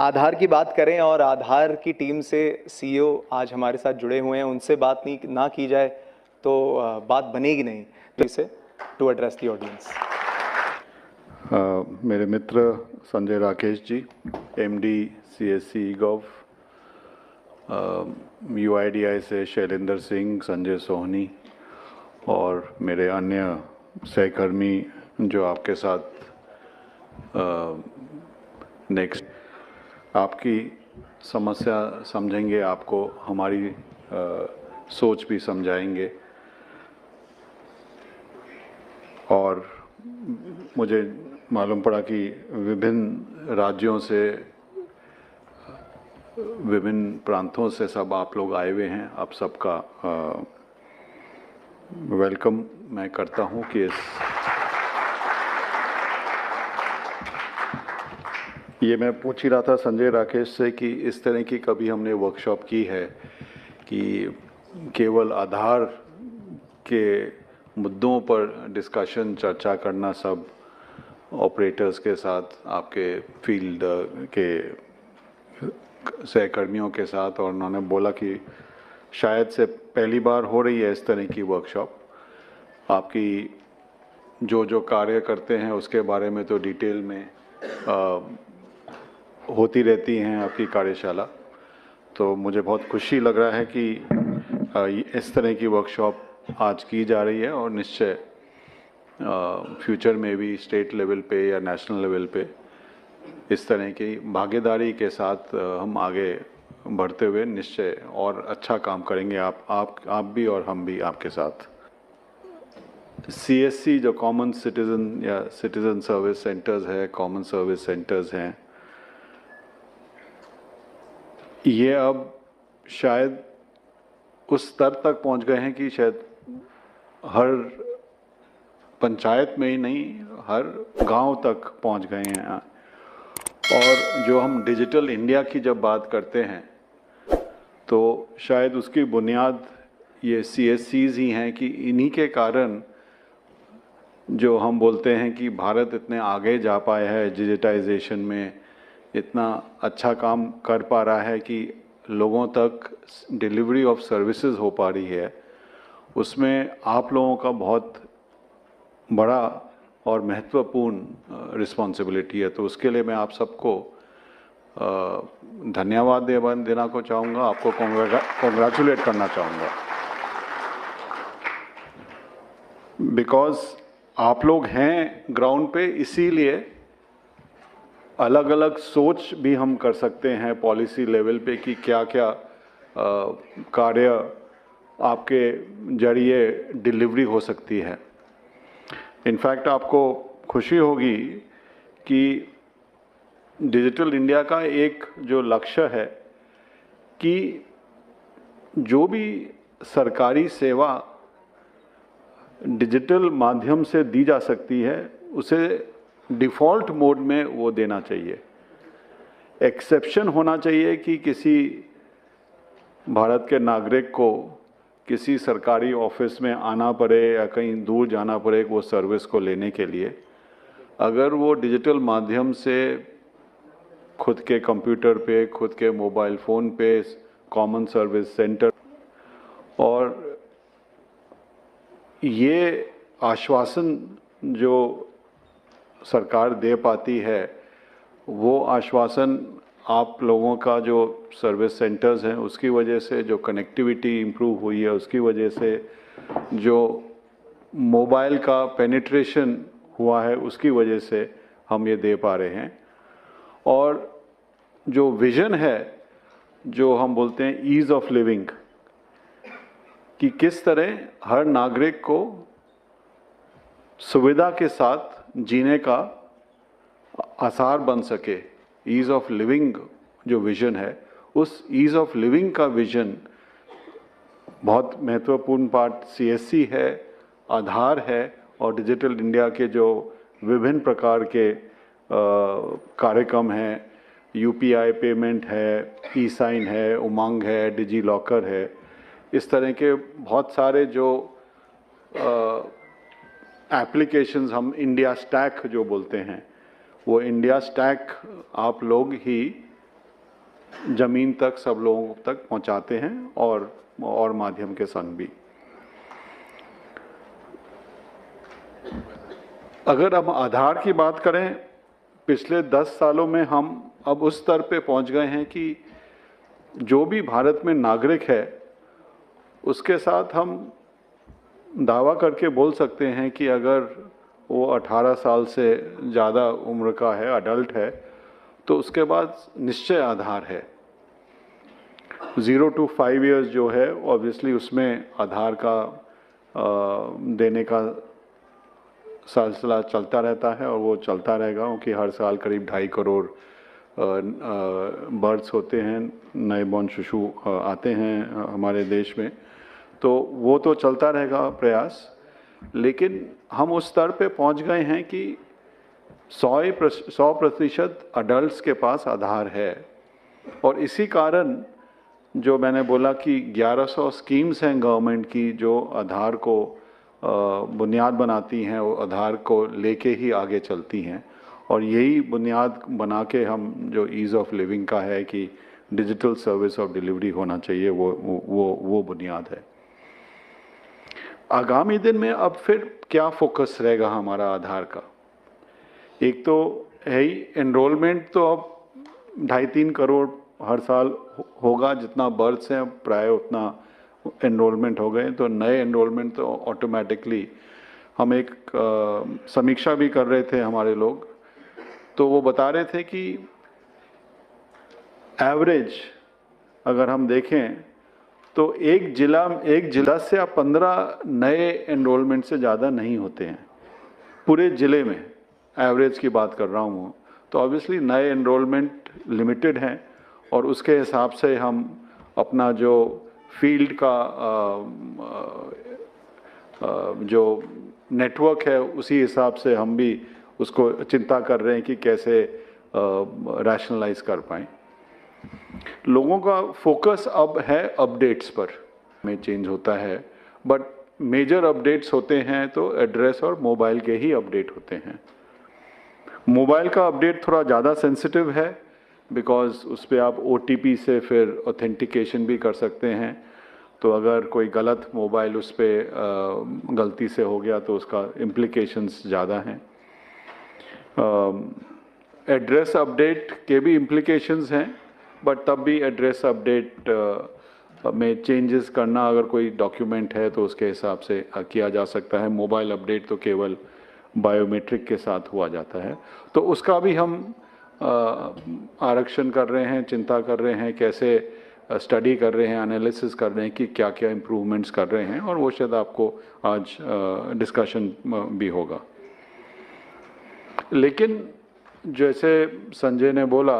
आधार की बात करें और आधार की टीम से सीईओ आज हमारे साथ जुड़े हुए हैं, उनसे बात नहीं ना की जाए तो बात बनेगी नहीं। तो इसे टू एड्रेस द ऑडियंस। मेरे मित्र संजय राकेश जी, एमडी सीएससी गव, यूआईडीआई से शैलेंद्र सिंह, संजय सोहनी और मेरे अन्य सहकर्मी जो आपके साथ नेक्स्ट आपकी समस्या समझेंगे, आपको हमारी सोच भी समझाएंगे। और मुझे मालूम पड़ा कि विभिन्न राज्यों से, विभिन्न प्रांतों से सब आप लोग आए हुए हैं। आप सबका वेलकम मैं करता हूं कि ये मैं पूछ ही रहा था संजय राकेश से कि इस तरह की कभी हमने वर्कशॉप की है कि केवल आधार के मुद्दों पर डिस्कशन, चर्चा करना सब ऑपरेटर्स के साथ, आपके फील्ड के सहकर्मियों के साथ, और उन्होंने बोला कि शायद से पहली बार हो रही है इस तरह की वर्कशॉप। आपकी जो कार्य करते हैं उसके बारे में तो डिटेल में होती रहती हैं आपकी कार्यशाला। तो मुझे बहुत खुशी लग रहा है कि इस तरह की वर्कशॉप आज की जा रही है और निश्चय फ्यूचर में भी स्टेट लेवल पे या नेशनल लेवल पे इस तरह की भागीदारी के साथ हम आगे बढ़ते हुए निश्चय और अच्छा काम करेंगे। आप भी और हम भी आपके साथ। सीएससी जो कॉमन सिटीजन या सिटीजन सर्विस सेंटर्स है, कॉमन सर्विस सेंटर्स हैं, ये अब शायद उस स्तर तक पहुंच गए हैं कि शायद हर पंचायत में ही नहीं, हर गांव तक पहुंच गए हैं। और जो हम डिजिटल इंडिया की जब बात करते हैं तो शायद उसकी बुनियाद ये सीएससीज ही हैं कि इन्हीं के कारण जो हम बोलते हैं कि भारत इतने आगे जा पाया है डिजिटाइजेशन में, इतना अच्छा काम कर पा रहा है कि लोगों तक डिलीवरी ऑफ सर्विसेज हो पा रही है। उसमें आप लोगों का बहुत बड़ा और महत्वपूर्ण रिस्पॉन्सिबिलिटी है। तो उसके लिए मैं आप सबको धन्यवाद देना को चाहूँगा, आपको कॉन्ग्रेचुलेट करना चाहूँगा, बिकॉज आप लोग हैं ग्राउंड पे। इसीलिए अलग अलग सोच भी हम कर सकते हैं पॉलिसी लेवल पे कि क्या क्या कार्य आपके जरिए डिलीवरी हो सकती है। इनफैक्ट आपको खुशी होगी कि डिजिटल इंडिया का एक जो लक्ष्य है कि जो भी सरकारी सेवा डिजिटल माध्यम से दी जा सकती है उसे डिफ़ॉल्ट मोड में वो देना चाहिए। एक्सेप्शन होना चाहिए कि किसी भारत के नागरिक को किसी सरकारी ऑफिस में आना पड़े या कहीं दूर जाना पड़े वो सर्विस को लेने के लिए, अगर वो डिजिटल माध्यम से खुद के कंप्यूटर पे, खुद के मोबाइल फ़ोन पे, कॉमन सर्विस सेंटर, और ये आश्वासन जो सरकार दे पाती है वो आश्वासन आप लोगों का जो सर्विस सेंटर्स हैं उसकी वजह से, जो कनेक्टिविटी इम्प्रूव हुई है उसकी वजह से, जो मोबाइल का पेनिट्रेशन हुआ है उसकी वजह से हम ये दे पा रहे हैं। और जो विज़न है, जो हम बोलते हैं ईज़ ऑफ लिविंग, कि किस तरह हर नागरिक को सुविधा के साथ जीने का आसार बन सके, ईज़ ऑफ लिविंग जो विज़न है, उस ईज़ ऑफ लिविंग का विज़न बहुत महत्वपूर्ण पार्ट सीएससी है, आधार है और डिजिटल इंडिया के जो विभिन्न प्रकार के कार्यक्रम हैं, यूपीआई पेमेंट है, ई साइन है, उमंग है, डिजी लॉकर है, इस तरह के बहुत सारे जो एप्लीकेशंस हम इंडिया स्टैक जो बोलते हैं, वो इंडिया स्टैक आप लोग ही ज़मीन तक सब लोगों तक पहुंचाते हैं और माध्यम के संग भी। अगर हम आधार की बात करें, पिछले 10 सालों में हम अब उस स्तर पे पहुंच गए हैं कि जो भी भारत में नागरिक है उसके साथ हम दावा करके बोल सकते हैं कि अगर वो 18 साल से ज़्यादा उम्र का है, अडल्ट है, तो उसके बाद निश्चय आधार है। 0 to 5 years जो है ऑब्वियसली उसमें आधार का देने का सिलसिला चलता रहता है और वो चलता रहेगा, क्योंकि हर साल करीब 2.5 करोड़ बर्थ्स होते हैं, नए बॉर्न शिशु आते हैं हमारे देश में, तो वो तो चलता रहेगा प्रयास। लेकिन हम उस स्तर पे पहुंच गए हैं कि 100% अडल्ट्स के पास आधार है, और इसी कारण जो मैंने बोला कि 1100 स्कीम्स हैं गवर्नमेंट की जो आधार को बुनियाद बनाती हैं, वो आधार को लेके ही आगे चलती हैं, और यही बुनियाद बना के हम जो ईज़ ऑफ लिविंग का है कि डिजिटल सर्विस ऑफ डिलीवरी होना चाहिए, वो बुनियाद है। आगामी दिन में अब फिर क्या फोकस रहेगा हमारा आधार का? एक तो है ही एनरोलमेंट, तो अब 2.5-3 करोड़ हर साल होगा, जितना बर्थ्स हैं प्राय उतना एनरोलमेंट हो गए, तो नए एनरोलमेंट तो ऑटोमेटिकली हम एक समीक्षा भी कर रहे थे हमारे लोग, तो वो बता रहे थे कि एवरेज अगर हम देखें तो एक जिला से आप 15 नए एनरोलमेंट से ज़्यादा नहीं होते हैं पूरे ज़िले में, एवरेज की बात कर रहा हूँ। तो ऑब्वियसली नए एनरोलमेंट लिमिटेड हैं, और उसके हिसाब से हम अपना जो फील्ड का जो नेटवर्क है उसी हिसाब से हम भी उसको चिंता कर रहे हैं कि कैसे रैशनलाइज कर पाएँ। लोगों का फोकस अब है अपडेट्स पर, में चेंज होता है, बट मेजर अपडेट्स होते हैं तो एड्रेस और मोबाइल के ही अपडेट होते हैं। मोबाइल का अपडेट थोड़ा ज़्यादा सेंसिटिव है, बिकॉज उस पर आप OTP से फिर ऑथेंटिकेशन भी कर सकते हैं, तो अगर कोई गलत मोबाइल उस पर गलती से हो गया तो उसका इम्प्लीकेशंस ज़्यादा हैं। एड्रेस अपडेट के भी इम्प्लीकेशंस हैं, बट तब भी एड्रेस अपडेट में चेंजेस करना अगर कोई डॉक्यूमेंट है तो उसके हिसाब से किया जा सकता है। मोबाइल अपडेट तो केवल बायोमेट्रिक के साथ हुआ जाता है, तो उसका भी हम आरक्षण कर रहे हैं, चिंता कर रहे हैं, कैसे स्टडी कर रहे हैं, एनालिसिस कर रहे हैं कि क्या क्या इम्प्रूवमेंट्स कर रहे हैं, और वो शायद आपको आज डिस्कशन भी होगा। लेकिन जैसे संजय ने बोला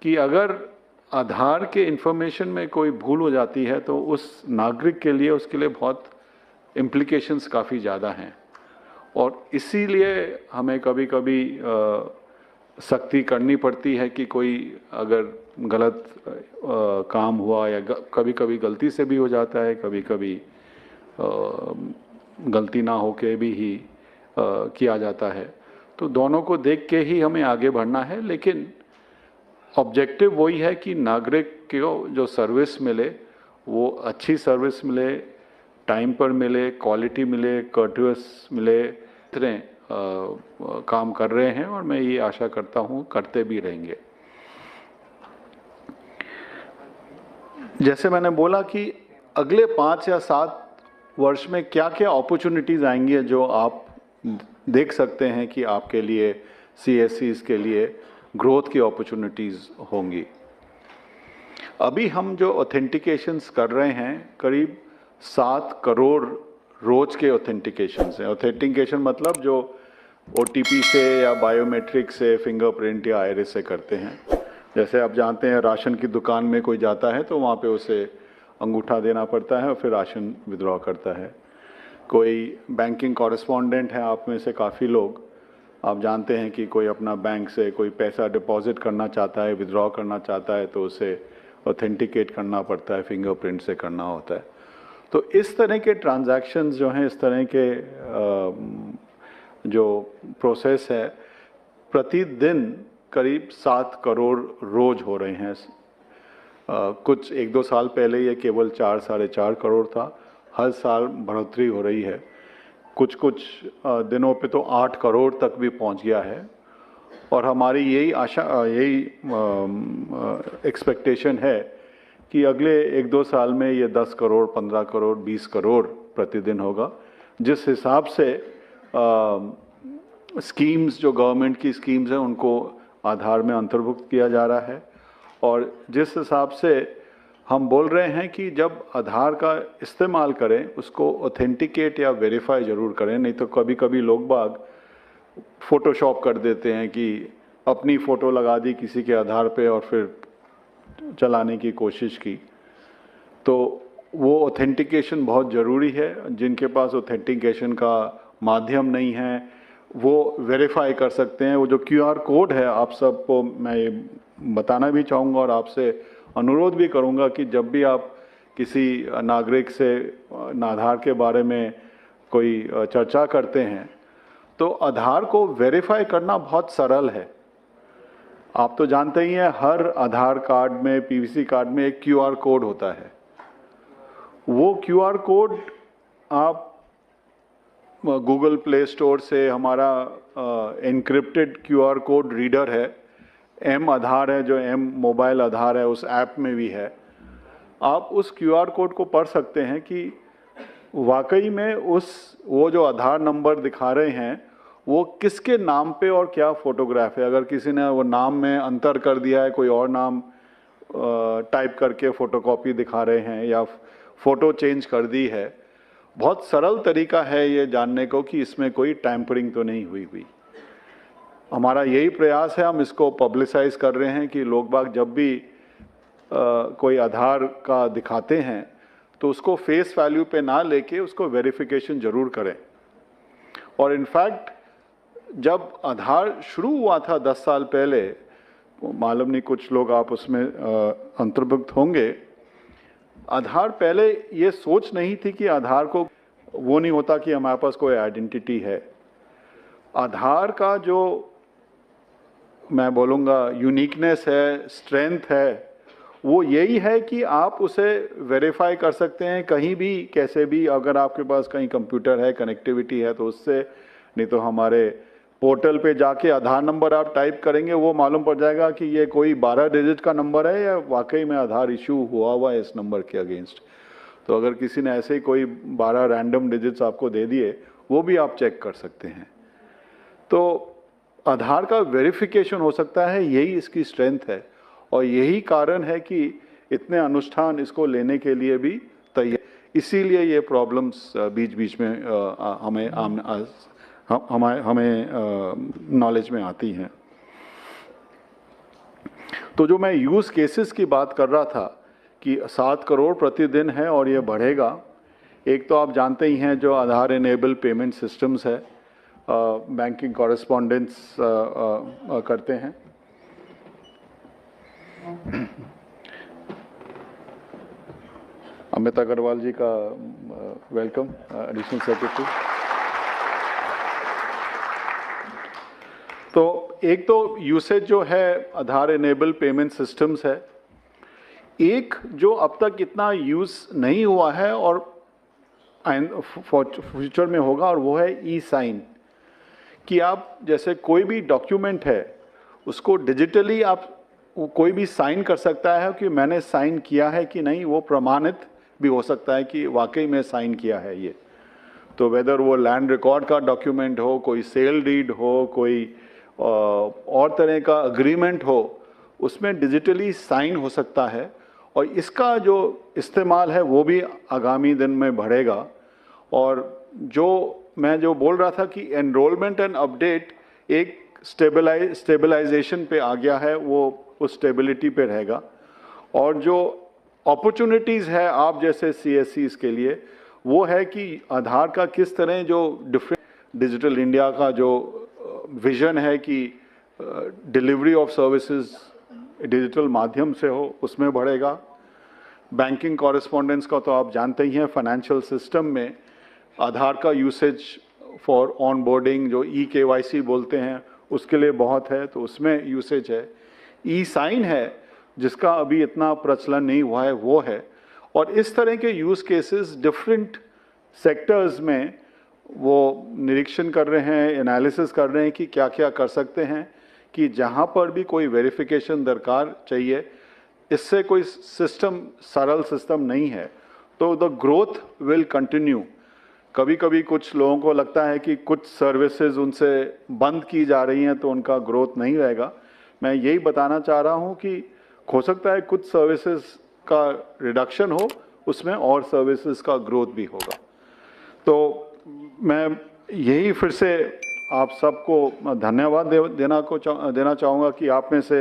कि अगर आधार के इंफॉर्मेशन में कोई भूल हो जाती है तो उस नागरिक के लिए उसके लिए बहुत इम्प्लीकेशंस काफ़ी ज़्यादा हैं, और इसीलिए हमें कभी कभी सख्ती करनी पड़ती है कि कोई अगर गलत काम हुआ या कभी कभी गलती से भी हो जाता है, कभी कभी गलती ना होके भी ही किया जाता है, तो दोनों को देख के ही हमें आगे बढ़ना है। लेकिन ऑब्जेक्टिव वही है कि नागरिक को जो सर्विस मिले वो अच्छी सर्विस मिले, टाइम पर मिले, क्वालिटी मिले, कर्टियस मिले, इतने काम कर रहे हैं, और मैं ये आशा करता हूँ करते भी रहेंगे। जैसे मैंने बोला कि अगले 5 या 7 वर्ष में क्या क्या अपॉर्चुनिटीज़ आएंगी जो आप देख सकते हैं कि आपके लिए CSCs के लिए ग्रोथ की अपॉर्चुनिटीज़ होंगी। अभी हम जो ऑथेंटिकेशंस कर रहे हैं करीब 7 करोड़ रोज के ऑथेंटिकेशंस हैं। ऑथेंटिकेशन मतलब जो OTP से या बायोमेट्रिक से, फिंगरप्रिंट या आइरिस से करते हैं। जैसे आप जानते हैं राशन की दुकान में कोई जाता है तो वहाँ पे उसे अंगूठा देना पड़ता है और फिर राशन विड्रॉ करता है। कोई बैंकिंग कॉरेस्पॉन्डेंट है आप में से काफ़ी लोग, आप जानते हैं कि कोई अपना बैंक से कोई पैसा डिपॉजिट करना चाहता है, विड्रॉ करना चाहता है, तो उसे ऑथेंटिकेट करना पड़ता है, फिंगरप्रिंट से करना होता है। तो इस तरह के ट्रांजैक्शंस जो हैं, इस तरह के जो प्रोसेस है, प्रतिदिन करीब 7 करोड़ रोज हो रहे हैं। कुछ 1-2 साल पहले ये केवल 4-4.5 करोड़ था, हर साल बढ़ोतरी हो रही है। कुछ दिनों पे तो 8 करोड़ तक भी पहुंच गया है और हमारी यही आशा, यही एक्सपेक्टेशन है कि अगले 1-2 साल में ये 10 करोड़, 15 करोड़, 20 करोड़ प्रतिदिन होगा। जिस हिसाब से स्कीम्स, जो गवर्नमेंट की स्कीम्स हैं, उनको आधार में अंतर्भुक्त किया जा रहा है और जिस हिसाब से हम बोल रहे हैं कि जब आधार का इस्तेमाल करें उसको ऑथेंटिकेट या वेरीफाई ज़रूर करें, नहीं तो कभी कभी लोग बाग फ़ोटोशॉप कर देते हैं कि अपनी फ़ोटो लगा दी किसी के आधार पे और फिर चलाने की कोशिश की। तो वो ऑथेंटिकेशन बहुत ज़रूरी है। जिनके पास ऑथेंटिकेशन का माध्यम नहीं है वो वेरीफाई कर सकते हैं। वो जो QR कोड है, आप सबको मैं ये बताना भी चाहूँगा और आपसे अनुरोध भी करूँगा कि जब भी आप किसी नागरिक से आधार के बारे में कोई चर्चा करते हैं तो आधार को वेरीफाई करना बहुत सरल है। आप तो जानते ही हैं, हर आधार कार्ड में, PVC कार्ड में एक QR कोड होता है। वो QR कोड आप गूगल प्ले स्टोर से, हमारा एनक्रिप्टेड QR कोड रीडर है, M आधार है, जो M मोबाइल आधार है, उस ऐप में भी है। आप उस QR कोड को पढ़ सकते हैं कि वाकई में वो जो आधार नंबर दिखा रहे हैं वो किसके नाम पे और क्या फोटोग्राफ है। अगर किसी ने वो नाम में अंतर कर दिया है, कोई और नाम टाइप करके फोटोकॉपी दिखा रहे हैं या फ़ोटो चेंज कर दी है, बहुत सरल तरीका है ये जानने को कि इसमें कोई टैम्परिंग तो नहीं हुई। हमारा यही प्रयास है, हम इसको पब्लिसाइज कर रहे हैं कि लोग बाग जब भी कोई आधार का दिखाते हैं तो उसको फेस वैल्यू पे ना लेके उसको वेरिफिकेशन ज़रूर करें। और इनफैक्ट जब आधार शुरू हुआ था 10 साल पहले, मालूम नहीं कुछ लोग आप उसमें अंतर्भुक्त होंगे, आधार पहले ये सोच नहीं थी कि आधार को वो नहीं होता कि हमारे पास कोई आइडेंटिटी है। आधार का जो मैं बोलूँगा यूनिकनेस है, स्ट्रेंथ है, वो यही है कि आप उसे वेरीफाई कर सकते हैं कहीं भी, कैसे भी। अगर आपके पास कहीं कंप्यूटर है, कनेक्टिविटी है तो उससे, नहीं तो हमारे पोर्टल पे जाके आधार नंबर आप टाइप करेंगे, वो मालूम पड़ जाएगा कि ये कोई 12 डिजिट का नंबर है या वाकई में आधार इशू हुआ है इस नंबर के अगेंस्ट। तो अगर किसी ने ऐसे ही कोई 12 रैंडम डिजिट्स आपको दे दिए, वो भी आप चेक कर सकते हैं। तो आधार का वेरिफिकेशन हो सकता है, यही इसकी स्ट्रेंथ है और यही कारण है कि इतने अनुष्ठान इसको लेने के लिए भी तैयार। इसीलिए ये प्रॉब्लम्स बीच बीच में हमें नॉलेज में आती हैं। तो जो मैं यूज़ केसेस की बात कर रहा था कि 7 करोड़ प्रतिदिन है और ये बढ़ेगा। एक तो आप जानते ही हैं जो आधार इनेबल पेमेंट सिस्टम्स है, बैंकिंग कॉरेस्पॉन्डेंस करते हैं। अमित अग्रवाल जी का वेलकम, एडिशनल सेक्रेटरी। तो एक तो यूसेज जो है आधार इनेबल पेमेंट सिस्टम्स है, एक जो अब तक इतना यूज़ नहीं हुआ है और फ्यूचर में होगा, और वो है ई-साइन। कि आप जैसे कोई भी डॉक्यूमेंट है उसको डिजिटली आप कोई भी साइन कर सकता है कि मैंने साइन किया है कि नहीं, वो प्रमाणित भी हो सकता है कि वाकई में साइन किया है ये। तो वेदर वो लैंड रिकॉर्ड का डॉक्यूमेंट हो, कोई सेल डीड हो, कोई और तरह का अग्रीमेंट हो, उसमें डिजिटली साइन हो सकता है। और इसका जो इस्तेमाल है वो भी आगामी दिन में बढ़ेगा। और जो मैं जो बोल रहा था कि एनरोलमेंट एंड अपडेट एक स्टेबलाइजेशन पे आ गया है, वो उस स्टेबिलिटी पे रहेगा। और जो अपॉर्चुनिटीज़ है आप जैसे CSCs के लिए, वो है कि आधार का किस तरह जो डिफरेंट डिजिटल इंडिया का जो विजन है कि डिलीवरी ऑफ सर्विसेज डिजिटल माध्यम से हो, उसमें बढ़ेगा। बैंकिंग कॉरेस्पॉन्डेंस का तो आप जानते ही हैं, फाइनेंशियल सिस्टम में आधार का यूसेज फॉर ऑन बोर्डिंग, जो eKYC बोलते हैं, उसके लिए बहुत है, तो उसमें यूसेज है। ई-साइन है जिसका अभी इतना प्रचलन नहीं हुआ है वो है। और इस तरह के यूज़ केसेस डिफरेंट सेक्टर्स में वो निरीक्षण कर रहे हैं, एनालिसिस कर रहे हैं कि क्या क्या कर सकते हैं कि जहाँ पर भी कोई वेरिफिकेशन दरकार चाहिए, इससे कोई सिस्टम सरल सिस्टम नहीं है, तो द ग्रोथ विल कंटिन्यू। कभी कभी कुछ लोगों को लगता है कि कुछ सर्विसेज उनसे बंद की जा रही हैं तो उनका ग्रोथ नहीं रहेगा। मैं यही बताना चाह रहा हूँ कि हो सकता है कुछ सर्विसेज का रिडक्शन हो, उसमें और सर्विसेज का ग्रोथ भी होगा। तो मैं यही फिर से आप सबको धन्यवाद देना चाहूँगा कि आप में से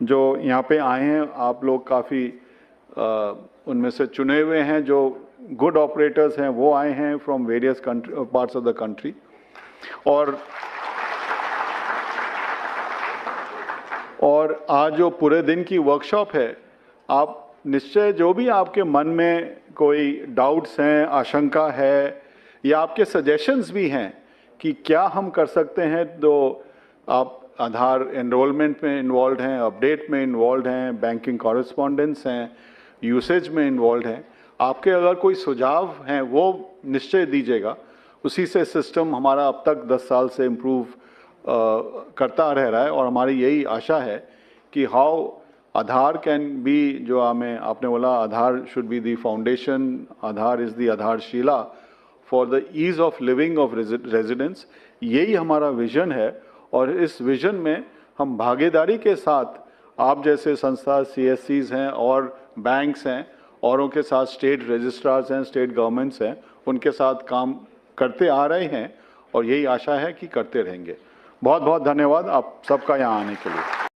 जो यहाँ पे आए हैं, आप लोग काफ़ी उनमें से चुने हुए हैं, जो गुड ऑपरेटर्स हैं वो आए हैं from various parts of the country. और आज जो पूरे दिन की वर्कशॉप है, आप निश्चय जो भी आपके मन में कोई डाउट्स हैं, आशंका है या आपके सजेशंस भी हैं कि क्या हम कर सकते हैं, तो आप आधार एनरोलमेंट में इन्वॉल्व हैं, अपडेट में इन्वॉल्व हैं, बैंकिंग कॉरेस्पॉन्डेंस हैं, यूसेज में इन्वॉल्व हैं, आपके अगर कोई सुझाव हैं वो निश्चय दीजिएगा। उसी से सिस्टम हमारा अब तक 10 साल से इम्प्रूव करता रह रहा है और हमारी यही आशा है कि हाउ आधार कैन बी, जो आपने बोला Aadhaar should be the foundation, Aadhaar is the आधारशिला for the ease of living of residents. यही हमारा विजन है और इस विजन में हम भागीदारी के साथ आप जैसे संस्था CSCs हैं और बैंक्स हैं, औरों के साथ स्टेट रजिस्ट्रार्स हैं, स्टेट गवर्नमेंट्स हैं, उनके साथ काम करते आ रहे हैं और यही आशा है कि करते रहेंगे। बहुत बहुत धन्यवाद आप सबका यहाँ आने के लिए।